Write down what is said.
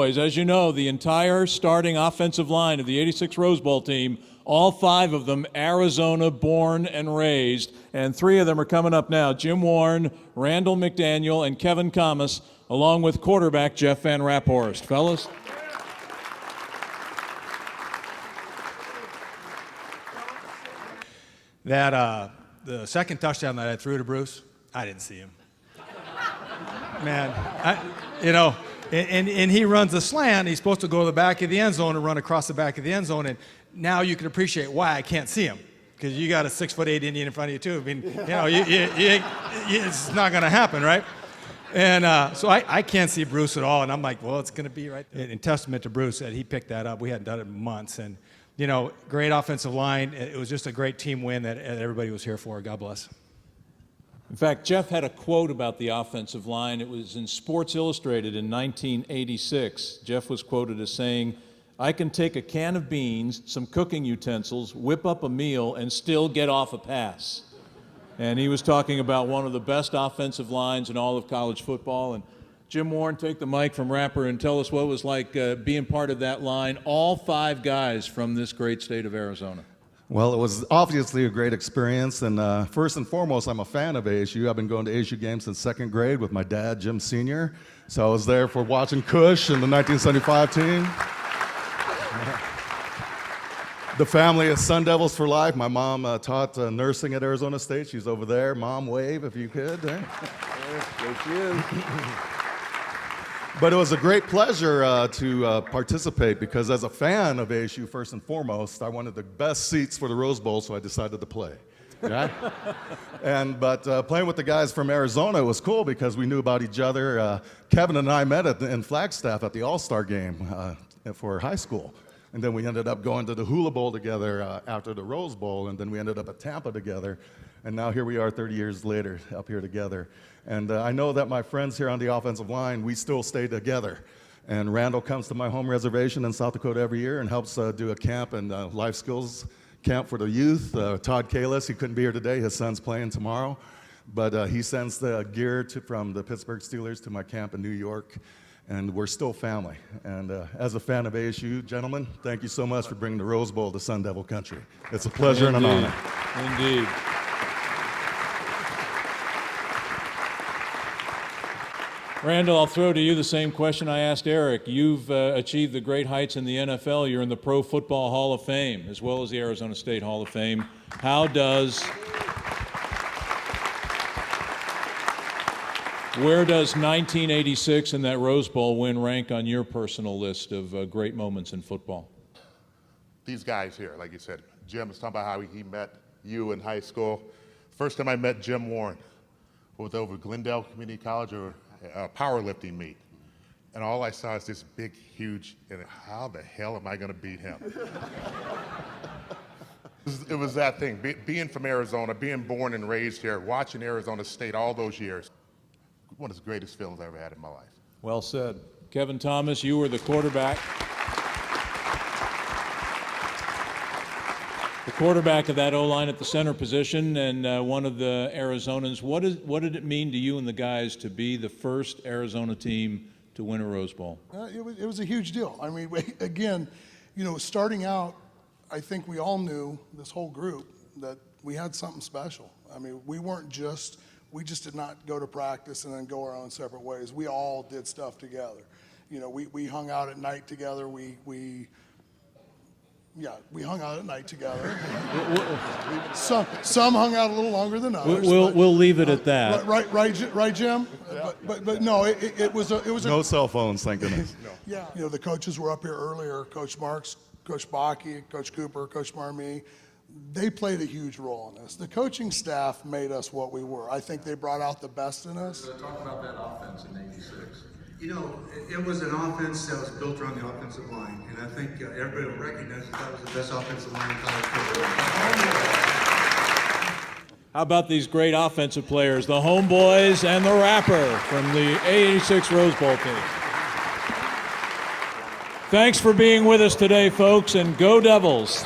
As you know, the entire starting offensive line of the '86 Rose Bowl team, all 5 of them Arizona born and raised, and 3 of them are coming up now: Jim Warne, Randall McDaniel, and Kevin Thomas, along with quarterback Jeff Van Raphorst. Fellas. The second touchdown that I threw to Bruce, I didn't see him. Man, and he runs a slant. He's supposed to go to the back of the end zone and run across the back of the end zone. And now you can appreciate why I can't see him, because you got a 6'8" Indian in front of you too. I mean, it's not going to happen, right? And so I can't see Bruce at all. And I'm like, well, it's going to be right there. In testament to Bruce that he picked that up. We hadn't done it in months. And great offensive line. It was just a great team win that everybody was here for. God bless. In fact, Jeff had a quote about the offensive line. It was in Sports Illustrated in 1986. Jeff was quoted as saying, "I can take a can of beans, some cooking utensils, whip up a meal, and still get off a pass." And he was talking about one of the best offensive lines in all of college football. And Jim Warne, take the mic from Rapper and tell us what it was like being part of that line, all 5 guys from this great state of Arizona. Well, it was obviously a great experience, and first and foremost, I'm a fan of ASU. I've been going to ASU games since 2nd grade with my dad, Jim Sr., so I was there for watching Cush and the 1975 team. The family is Sun Devils for life. My mom taught nursing at Arizona State. She's over there. Mom, wave if you could. There she is. But it was a great pleasure to participate, because as a fan of ASU, first and foremost, I wanted the best seats for the Rose Bowl, so I decided to play. Yeah? But playing with the guys from Arizona was cool because we knew about each other. Kevin and I met in Flagstaff at the All-Star game for high school. And then we ended up going to the Hula Bowl together after the Rose Bowl, and then we ended up at Tampa together. And now here we are 30 years later, up here together. And I know that my friends here on the offensive line, we still stay together. And Randall comes to my home reservation in South Dakota every year and helps do a camp and life skills camp for the youth. Todd Kalis, he couldn't be here today. His son's playing tomorrow. But he sends the gear from the Pittsburgh Steelers to my camp in New York. And we're still family. And as a fan of ASU, gentlemen, thank you so much for bringing the Rose Bowl to Sun Devil country. It's a pleasure and an honor. Indeed. Randall, I'll throw to you the same question I asked Eric. You've achieved the great heights in the NFL. You're in the Pro Football Hall of Fame, as well as the Arizona State Hall of Fame. Where does 1986 and that Rose Bowl win rank on your personal list of great moments in football? These guys here, like you said, Jim was talking about how he met you in high school. First time I met Jim Warne was over Glendale Community College or a powerlifting meet. And all I saw is this big, huge, and how the hell am I going to beat him? It was that thing, being from Arizona, being born and raised here, watching Arizona State all those years. One of the greatest feelings I ever had in my life. Well said. Kevin Thomas, you were the quarterback. The quarterback of that O-line at the center position, and one of the Arizonans. What did it mean to you and the guys to be the first Arizona team to win a Rose Bowl? It was a huge deal. I mean, again, starting out, I think we all knew, this whole group, that we had something special. I mean, we just did not go to practice and then go our own separate ways. We all did stuff together. We hung out at night together. We hung out at night together. Some hung out a little longer than others. We'll leave it at that. Right, Jim. Yeah. But no, it was no cell phones, thank goodness. No. Yeah, the coaches were up here earlier. Coach Marks, Coach Bakke, Coach Cooper, Coach Marmee. They played a huge role in this. The coaching staff made us what we were. I think they brought out the best in us. Talk about that offense in '86. It was an offense that was built around the offensive line, and I think everybody will recognize that was the best offensive line in college football. How about these great offensive players, the Homeboys and the Rapper from the '86 Rose Bowl team? Thanks for being with us today, folks, and go Devils.